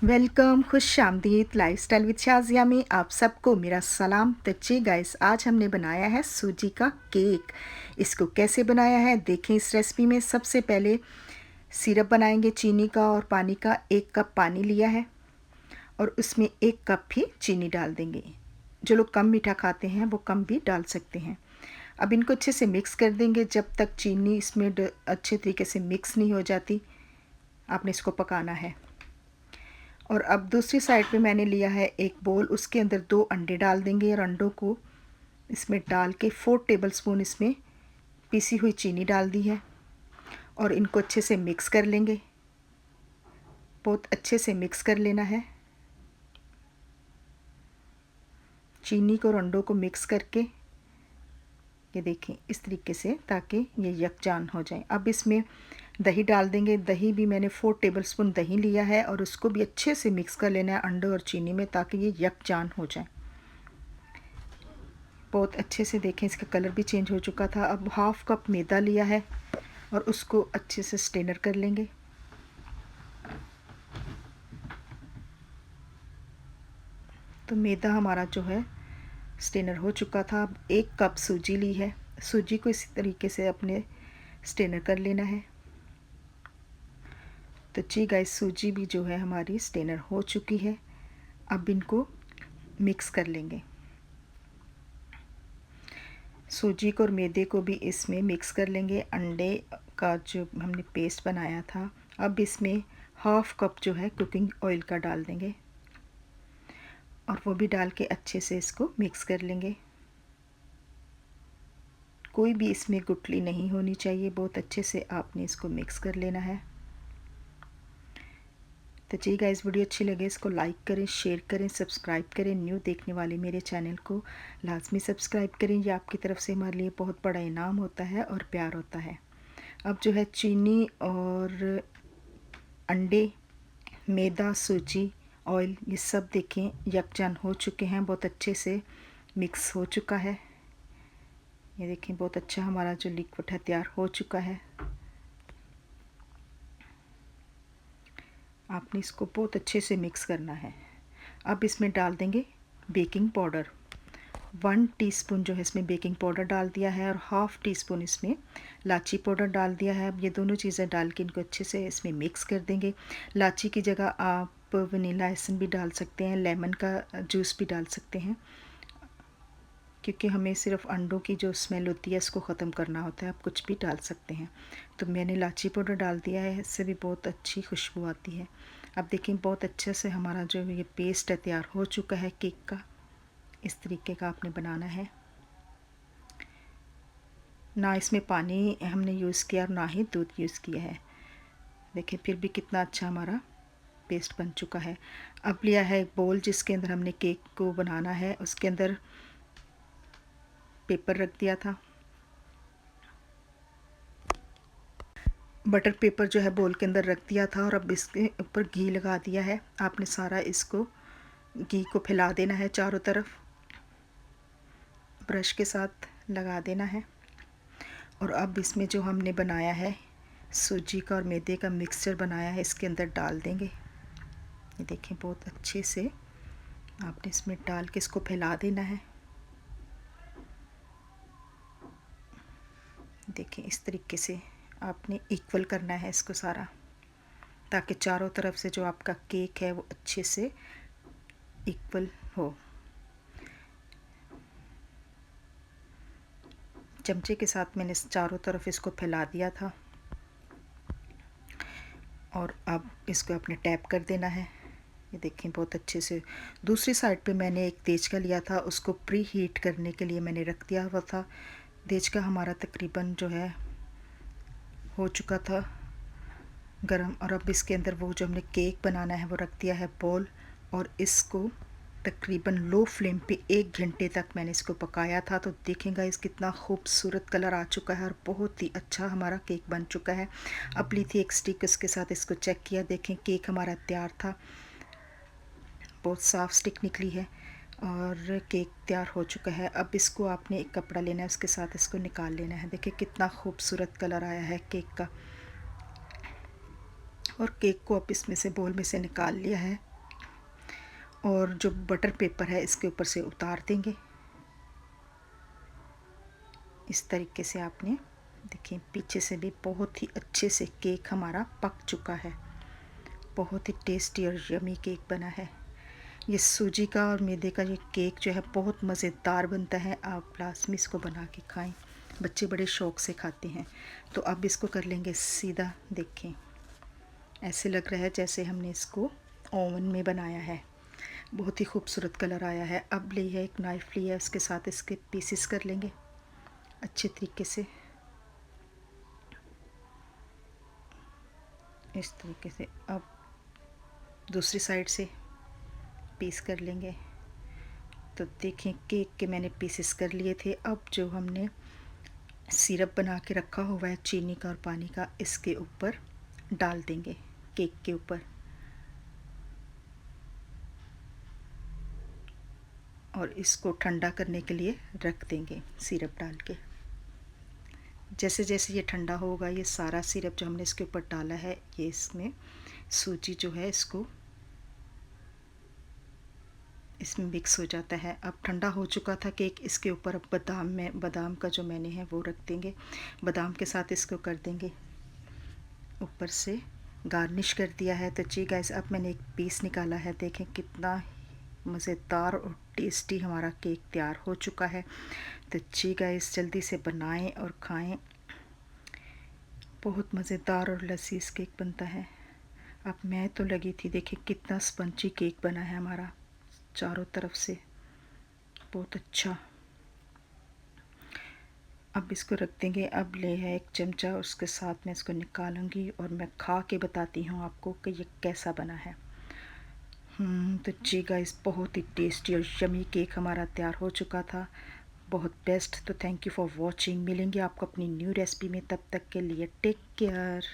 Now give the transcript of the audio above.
Welcome खुश आमदीद lifestyle with Shazia में आप सबको मेरा सलाम। तो जी गाइस, आज हमने बनाया है सूजी का केक। इसको कैसे बनाया है देखें इस रेसिपी में। सबसे पहले सिरप बनाएंगे चीनी का और पानी का। 1 कप पानी लिया है और उसमें 1 कप भी चीनी डाल देंगे। जो लोग कम मीठा खाते हैं वो कम भी डाल सकते हैं। अब इनको अच्छे से मिक्स कर देंगे जब तक चीनी इसमें अच्छे तरीके से मिक्स नहीं हो जाती। आपने इसको पकाना है। और अब दूसरी साइड पे मैंने लिया है एक बोल, उसके अंदर 2 अंडे डाल देंगे और अंडों को इसमें डाल के 4 टेबलस्पून इसमें पीसी हुई चीनी डाल दी है और इनको अच्छे से मिक्स कर लेंगे। बहुत अच्छे से मिक्स कर लेना है चीनी को और अंडों को मिक्स करके। ये देखें इस तरीके से, ताकि ये यकजान हो जाए। अब इसमें दही डाल देंगे। दही भी मैंने 4 टेबलस्पून दही लिया है और उसको भी अच्छे से मिक्स कर लेना है अंडों और चीनी में, ताकि ये यकजान हो जाए। बहुत अच्छे से देखें, इसका कलर भी चेंज हो चुका था। अब हाफ़ कप मैदा लिया है और उसको अच्छे से स्ट्रेनर कर लेंगे। तो मैदा हमारा जो है स्ट्रेनर हो चुका था। अब 1 कप सूजी ली है। सूजी को इसी तरीके से अपने स्ट्रेनर कर लेना है। तो जी गाइस, सूजी भी जो है हमारी स्ट्रेनर हो चुकी है। अब इनको मिक्स कर लेंगे। सूजी को और मैदे को भी इसमें मिक्स कर लेंगे। अंडे का जो हमने पेस्ट बनाया था, अब इसमें हाफ़ कप जो है कुकिंग ऑयल का डाल देंगे और वो भी डाल के अच्छे से इसको मिक्स कर लेंगे। कोई भी इसमें गुठली नहीं होनी चाहिए। बहुत अच्छे से आपने इसको मिक्स कर लेना है। तो जी गाइस, वीडियो अच्छी लगे इसको लाइक करें, शेयर करें, सब्सक्राइब करें। न्यू देखने वाले मेरे चैनल को लाजमी सब्सक्राइब करें। ये आपकी तरफ से हमारे लिए बहुत बड़ा इनाम होता है और प्यार होता है। अब जो है चीनी और अंडे, मैदा, सूजी, ऑयल, ये सब देखें यकजान हो चुके हैं। बहुत अच्छे से मिक्स हो चुका है। ये देखें बहुत अच्छा हमारा जो लिक्विड है तैयार हो चुका है। आपने इसको बहुत अच्छे से मिक्स करना है। अब इसमें डाल देंगे बेकिंग पाउडर। 1 टीस्पून जो है इसमें बेकिंग पाउडर डाल दिया है और हाफ़ टी स्पून इसमें इलायची पाउडर डाल दिया है। अब ये दोनों चीज़ें डाल के इनको अच्छे से इसमें मिक्स कर देंगे। इलायची की जगह आप वनीला एसेंस भी डाल सकते हैं, लेमन का जूस भी डाल सकते हैं, क्योंकि हमें सिर्फ अंडों की जो स्मेल होती है इसको ख़त्म करना होता है। आप कुछ भी डाल सकते हैं। तो मैंने इलायची पाउडर डाल दिया है, इससे भी बहुत अच्छी खुशबू आती है। अब देखिए बहुत अच्छे से हमारा जो ये पेस्ट है तैयार हो चुका है केक का। इस तरीके का आपने बनाना है। ना इसमें पानी हमने यूज़ किया और ना ही दूध यूज़ किया है। देखिए फिर भी कितना अच्छा हमारा पेस्ट बन चुका है। अब लिया है एक बोल जिसके अंदर हमने केक को बनाना है। उसके अंदर पेपर रख दिया था, बटर पेपर जो है बोल के अंदर रख दिया था और अब इसके ऊपर घी लगा दिया है। आपने सारा इसको घी को फैला देना है चारों तरफ, ब्रश के साथ लगा देना है। और अब इसमें जो हमने बनाया है सूजी का और मैदे का मिक्सचर बनाया है इसके अंदर डाल देंगे। ये देखें बहुत अच्छे से आपने इसमें डाल के इसको फैला देना है। देखें इस तरीके से आपने इक्वल करना है इसको सारा, ताकि चारों तरफ से जो आपका केक है वो अच्छे से इक्वल हो। चमचे के साथ मैंने चारों तरफ इसको फैला दिया था और अब इसको अपने टैप कर देना है। ये देखें बहुत अच्छे से। दूसरी साइड पे मैंने एक देचका लिया था, उसको प्री हीट करने के लिए मैंने रख दिया हुआ था। देचका हमारा तकरीबन जो है हो चुका था गरम। और अब इसके अंदर वो जो हमने केक बनाना है वो रख दिया है बोल और इसको तकरीबन लो फ्लेम पे 1 घंटे तक मैंने इसको पकाया था। तो देखेंगा इस कितना खूबसूरत कलर आ चुका है और बहुत ही अच्छा हमारा केक बन चुका है। अब ली थी एक स्टिक, उसके साथ इसको चेक किया। देखें केक हमारा तैयार था, बहुत साफ़ स्टिक निकली है और केक तैयार हो चुका है। अब इसको आपने एक कपड़ा लेना है, उसके साथ इसको निकाल लेना है। देखिए कितना खूबसूरत कलर आया है केक का। और केक को अब इसमें से बोल में से निकाल लिया है। और जो बटर पेपर है इसके ऊपर से उतार देंगे। इस तरीके से आपने देखिए पीछे से भी बहुत ही अच्छे से केक हमारा पक चुका है। बहुत ही टेस्टी और यमी केक बना है। ये सूजी का और मैदे का ये केक जो है बहुत मज़ेदार बनता है। आप क्लास में इसको बना के खाएं, बच्चे बड़े शौक़ से खाते हैं। तो अब इसको कर लेंगे सीधा। देखें ऐसे लग रहा है जैसे हमने इसको ओवन में बनाया है। बहुत ही खूबसूरत कलर आया है। अब ली है एक नाइफ़ ली है, उसके साथ इसके पीसेस कर लेंगे अच्छे तरीके से। इस तरीके से अब दूसरी साइड से पीस कर लेंगे। तो देखें केक के मैंने पीसेस कर लिए थे। अब जो हमने सिरप बना के रखा हुआ है चीनी का और पानी का, इसके ऊपर डाल देंगे, केक के ऊपर। और इसको ठंडा करने के लिए रख देंगे सिरप डाल के। जैसे जैसे ये ठंडा होगा ये सारा सिरप जो हमने इसके ऊपर डाला है ये इसमें सूजी जो है इसमें मिक्स हो जाता है। अब ठंडा हो चुका था केक। इसके ऊपर अब बादाम का जो मैंने है वो रख देंगे। बादाम के साथ इसको कर देंगे ऊपर से गार्निश कर दिया है। तो जी गाइस अब मैंने एक पीस निकाला है। देखें कितना मज़ेदार और टेस्टी हमारा केक तैयार हो चुका है। तो जी गाइस जल्दी से बनाएं और खाएं। बहुत मज़ेदार और लजीज केक बनता है। अब मैं तो लगी थी, देखिए कितना स्पंजी केक बना है हमारा चारों तरफ से, बहुत अच्छा। अब इसको रख देंगे। अब ले है एक चमचा, उसके साथ मैं इसको निकालूंगी और मैं खा के बताती हूँ आपको कि ये कैसा बना है। तो जी गाइस बहुत ही टेस्टी और यमी केक हमारा तैयार हो चुका था, बहुत बेस्ट। तो थैंक यू फॉर वॉचिंग। मिलेंगे आपको अपनी न्यू रेसिपी में, तब तक के लिए टेक केयर।